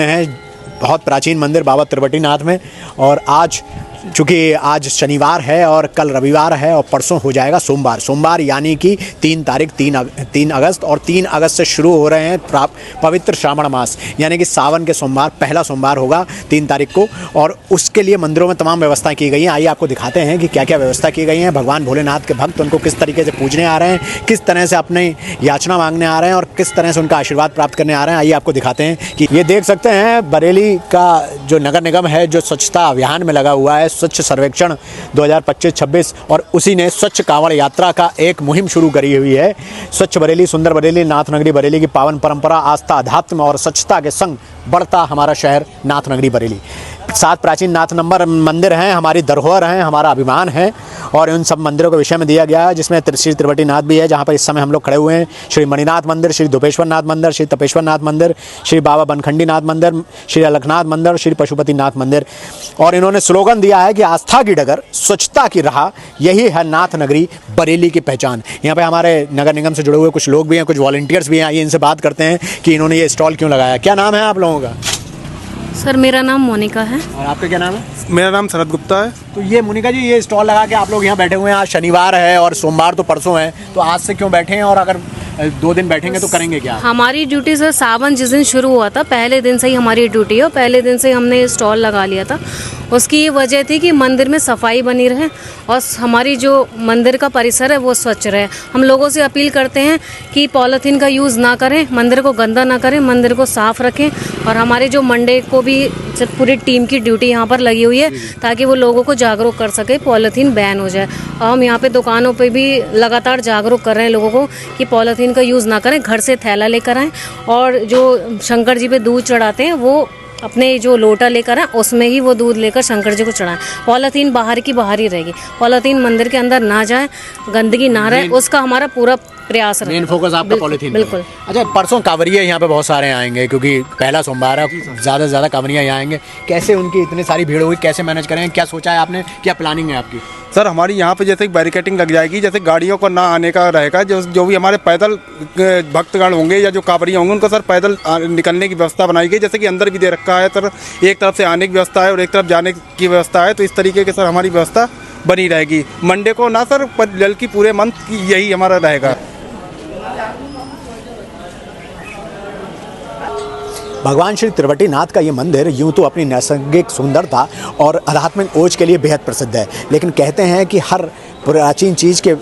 हैं बहुत प्राचीन मंदिर बाबा त्रिवटीनाथ में। और आज चूँकि आज शनिवार है और कल रविवार है और परसों हो जाएगा सोमवार यानी कि 3 तारीख 3 अगस्त और 3 अगस्त से शुरू हो रहे हैं पवित्र श्रावण मास यानी कि सावन के सोमवार, पहला सोमवार होगा 3 तारीख को। और उसके लिए मंदिरों में तमाम व्यवस्थाएं की गई हैं। आइए आपको दिखाते हैं कि क्या क्या व्यवस्था की गई हैं। भगवान भोलेनाथ के भक्त उनको किस तरीके से पूजने आ रहे हैं, किस तरह से अपने याचना मांगने आ रहे हैं और किस तरह से उनका आशीर्वाद प्राप्त करने आ रहे हैं। आइए आपको दिखाते हैं कि ये देख सकते हैं बरेली का जो नगर निगम है जो स्वच्छता अभियान में लगा हुआ है, स्वच्छ सर्वेक्षण 2025-26, और उसी ने स्वच्छ कांवड़ यात्रा का एक मुहिम शुरू करी हुई है। स्वच्छ बरेली, सुंदर बरेली, नाथ नगरी बरेली की पावन परंपरा, आस्था, अध्यात्म और स्वच्छता के संग बढ़ता हमारा शहर नाथ नगरी बरेली। 7 प्राचीन नाथ नंबर मंदिर हैं, हमारी धरोहर हैं, हमारा अभिमान है। और उन सब मंदिरों के विषय में दिया गया है जिसमें श्री त्रिवटीनाथ भी है जहाँ पर इस समय हम लोग खड़े हुए हैं। श्री मणिनाथ मंदिर, श्री धुपेश्वर नाथ मंदिर, श्री तपेश्वर नाथ मंदिर, श्री बाबा बनखंडी नाथ मंदिर, श्री अलखनाथ मंदिर, श्री पशुपति नाथ मंदिर। और इन्होंने स्लोगन दिया है कि आस्था की डगर, स्वच्छता की राह, यही है नाथ नगरी बरेली की पहचान। यहाँ पे हमारे नगर निगम से जुड़े हुए कुछ लोग भी हैं, कुछ वॉलंटियर्स भी हैं। आइए इनसे बात करते हैं कि इन्होंने ये स्टॉल क्यों लगाया। क्या नाम है आप लोगों का? सर मेरा नाम मोनिका है। और आपका क्या नाम है? मेरा नाम शरद गुप्ता है। तो ये मोनिका जी, ये स्टॉल लगा के आप लोग यहाँ बैठे हुए हैं। आज शनिवार है और सोमवार तो परसों है, तो आज से क्यों बैठे हैं और अगर 2 दिन बैठेंगे तो करेंगे क्या? हमारी ड्यूटी सर सावन जिस दिन शुरू हुआ था पहले दिन से ही हमारी ड्यूटी है और पहले दिन से हमने स्टॉल लगा लिया था। उसकी ये वजह थी कि मंदिर में सफाई बनी रहे और हमारी जो मंदिर का परिसर है वो स्वच्छ रहे। हम लोगों से अपील करते हैं कि पॉलीथीन का यूज़ ना करें, मंदिर को गंदा ना करें, मंदिर को साफ़ रखें। और हमारे जो मंडे को भी पूरी टीम की ड्यूटी यहाँ पर लगी हुई है ताकि वो लोगों को जागरूक कर सके, पॉलीथीन बैन हो जाए। और हम यहाँ पे दुकानों पे भी लगातार जागरूक कर रहे हैं लोगों को कि पॉलीथीन का यूज़ ना करें, घर से थैला लेकर आएँ। और जो शंकर जी पे दूध चढ़ाते हैं वो अपने जो लोटा लेकर आए उसमें ही वो दूध लेकर शंकर जी को चढ़ाएं। पॉलीथीन बाहर की बाहर ही रहेगी, पॉलीथीन मंदिर के अंदर ना जाए, गंदगी ना रहे, उसका हमारा पूरा प्रयास है। मेन फोकस आपका पॉलीथीन। बिल्कुल। अच्छा, परसों कांवरिया यहाँ पे बहुत सारे आएंगे क्योंकि पहला सोमवार है, ज़्यादा से ज़्यादा कांवरिया यहाँ आएंगे। कैसे उनकी इतनी सारी भीड़ होगी, कैसे मैनेज करेंगे, क्या सोचा है आपने, क्या प्लानिंग है आपकी? सर हमारी यहाँ पे जैसे बैरिकेटिंग लग जाएगी, जैसे गाड़ियों को ना आने का रहेगा। जो भी हमारे पैदल भक्तगण होंगे या जो कांवरिया होंगे उनको सर पैदल निकलने की व्यवस्था बनाई गई। जैसे कि अंदर भी दे रखा है सर, एक तरफ से आने की व्यवस्था है और एक तरफ जाने की व्यवस्था है। तो इस तरीके की सर हमारी व्यवस्था बनी रहेगी। मंडे को ना सर, बल्कि पूरे मंथ यही हमारा रहेगा। भगवान श्री त्रिवटीनाथ का ये मंदिर यूँ तो अपनी नैसर्गिक सुंदरता और आध्यात्मिक ओज के लिए बेहद प्रसिद्ध है, लेकिन कहते हैं कि हर प्राचीन चीज़ के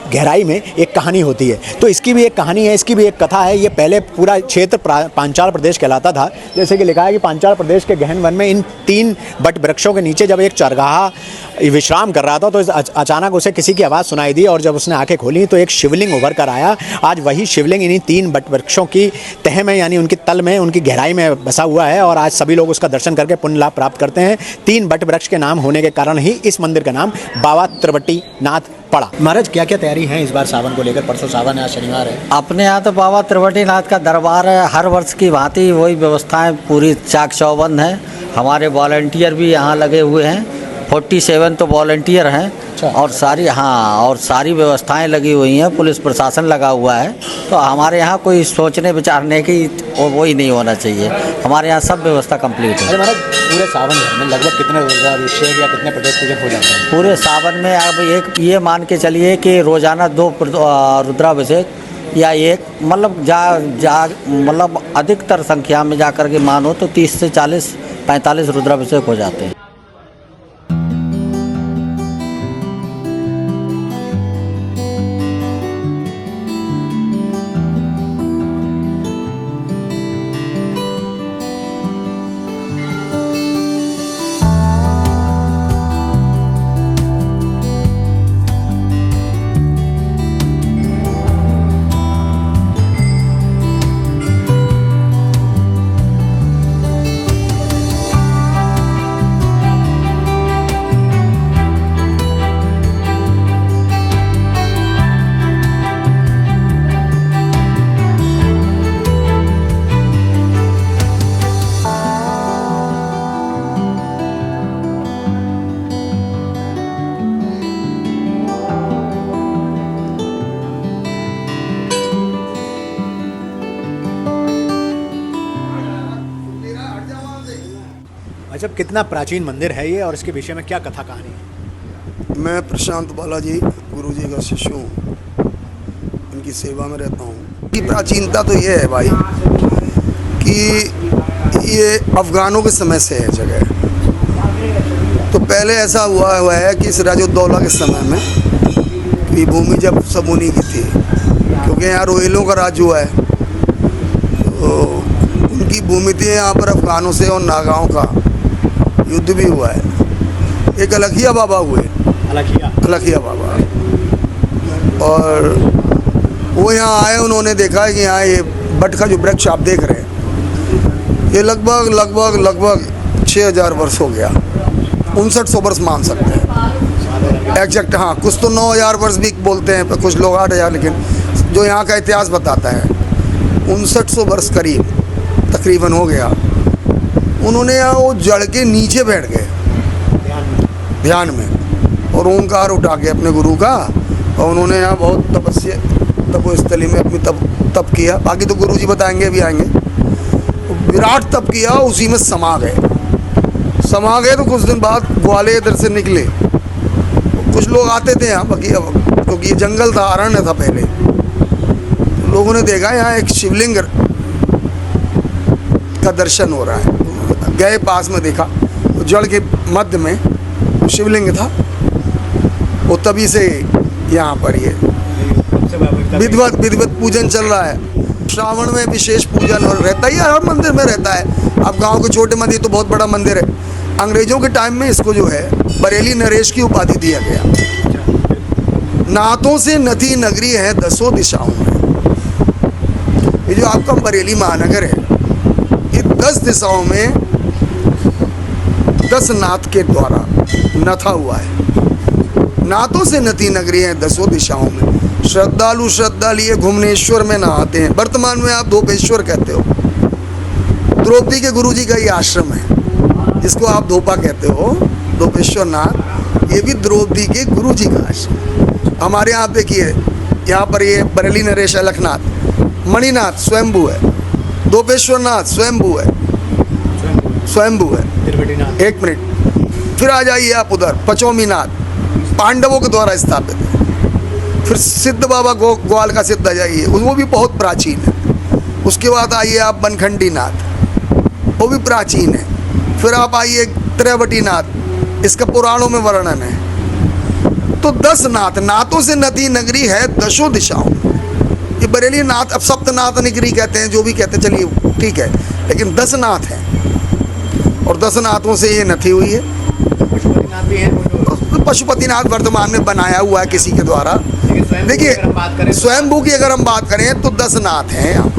गहराई में एक कहानी होती है। तो इसकी भी एक कहानी है, इसकी भी एक कथा है। ये पहले पूरा क्षेत्र पांचाल प्रदेश कहलाता था। जैसे कि लिखा है कि पांचाल प्रदेश के गहन वन में इन 3 बट वृक्षों के नीचे जब एक चरगाहा विश्राम कर रहा था तो अचानक उसे किसी की आवाज़ सुनाई दी और जब उसने आंखें खोली तो एक शिवलिंग उभर कर आया। आज वही शिवलिंग इन्हीं 3 बट वृक्षों की तह में यानी उनकी तल में, उनकी गहराई में बसा हुआ है और आज सभी लोग उसका दर्शन करके पुण्य लाभ प्राप्त करते हैं। 3 बट वृक्ष के नाम होने के कारण ही इस मंदिर का नाम बाबा त्रिवटीनाथ पड़ा। महाराज, क्या क्या तैयारी है इस बार सावन को लेकर? परसों सावन है, आज शनिवार है। अपने यहाँ तो बाबा त्रिवटीनाथ का दरबार है, हर वर्ष की भांति वही व्यवस्थाएं पूरी चाक चौबंद हैं। हमारे वॉलंटियर भी यहाँ लगे हुए हैं, 47 तो वॉलंटियर हैं। और सारी व्यवस्थाएं लगी हुई हैं, पुलिस प्रशासन लगा हुआ है। तो हमारे यहाँ कोई सोचने विचारने की वो ही नहीं होना चाहिए। हमारे यहाँ सब व्यवस्था कंप्लीट है। अरे महाराज, पूरे सावन में लगभग कितने रुद्राभिषेक या कितने प्रदोष पूजन हो जाते हैं? पूरे सावन में अब एक ये मान के चलिए कि रोज़ाना 2 रुद्राभिषेक या एक मतलब अधिकतर संख्या में जाकर के मानो तो 30 से 40-45 रुद्राभिषेक हो जाते हैं। अच्छा, कितना प्राचीन मंदिर है ये और इसके विषय में क्या कथा कहानी है? मैं प्रशांत बालाजी गुरु जी का शिष्य हूँ, इनकी सेवा में रहता हूँ। की प्राचीनता तो ये है भाई कि ये अफ़गानों के समय से है जगह। तो पहले ऐसा हुआ है कि सिराजुद्दौला के समय में कि भूमि जब सब उन्हीं की थी, क्योंकि यहाँ रोहिलों का राज हुआ है, तो उनकी भूमि थी। यहाँ पर अफ़गानों से और नागाओं का युद्ध भी हुआ है। एक अलखिया बाबा हुए, अलखिया बाबा, और वो यहाँ आए, उन्होंने देखा है कि यहाँ ये बट का जो वृक्ष आप देख रहे हैं, ये लगभग 6000 वर्ष हो गया, 5900 वर्ष मान सकते हैं एग्जैक्ट। हाँ, कुछ तो 9000 वर्ष भी बोलते हैं, पर कुछ लोग 8000, लेकिन जो यहाँ का इतिहास बताता है 5900 वर्ष करीब तकरीबन हो गया। उन्होंने यहाँ वो जड़ के नीचे बैठ गए ध्यान में और ओंकार उठा के अपने गुरु का, और उन्होंने यहाँ बहुत तपोस्थली में अपनी तप किया। बाकी तो गुरु जी बताएंगे, अभी आएंगे। विराट तप किया, उसी में समा गए। तो कुछ दिन बाद ग्वाले इधर से निकले। कुछ लोग आते थे यहाँ, बाकी क्योंकि ये जंगल था, अरण्य था पहले, तो लोगों ने देखा यहाँ एक शिवलिंग का दर्शन हो रहा है। गए पास में, देखा जड़ के मध्य में शिवलिंग था। वो तभी से यहाँ पर ये विधिवत पूजन चल रहा है। श्रावण में विशेष पूजन और रहता ही है, हर मंदिर में रहता है। अब गांव के छोटे मंदिर तो बहुत बड़ा मंदिर है। अंग्रेजों के टाइम में इसको जो है बरेली नरेश की उपाधि दिया गया। नाथों से नथी नगरी है 10 दिशाओं में। ये जो आपका बरेली महानगर है, ये 10 दिशाओं में 10 नाथ के द्वारा नथा हुआ है। नाथों से नथी नगरी है 10 दिशाओं में। श्रद्धालु श्रद्धा लिए घुमनेश्वर में नहाते हैं। वर्तमान में आप धोपेश्वर कहते हो। द्रौपदी के गुरुजी का ये आश्रम है, जिसको आप धोपा कहते हो, धोपेश्वर नाथ। ये भी द्रौपदी के गुरुजी का आश्रम। हमारे यहाँ देखिए, यहाँ पर ये बरेली नरेश अलखनाथ, मणिनाथ स्वयंभू है, धोपेश्वर नाथ स्वयंभू है, एक मिनट, फिर आ जाइए आप उधर पचौमीनाथ, पांडवों के द्वारा स्थापित है। फिर सिद्ध बाबा ग्वाल का सिद्ध आ जाइए, वो भी बहुत प्राचीन है। उसके बाद आइए आप बनखंडी नाथ, वो भी प्राचीन है। फिर आप आइए त्रैवटी नाथ, इसका पुराणों में वर्णन है। तो 10 नाथ, नाथों से नदी नगरी है 10 दिशाओं। ये बरेली नाथ, अब सप्तनाथ नगरी कहते हैं, जो भी कहते हैं, चलिए ठीक है, लेकिन 10 नाथ हैं और 10 नाथों से ये नथी हुई है। पशुपतिनाथ वर्तमान में बनाया हुआ है किसी के द्वारा। देखिए, स्वयंभू की अगर हम बात करें तो 10 नाथ हैं यहाँ।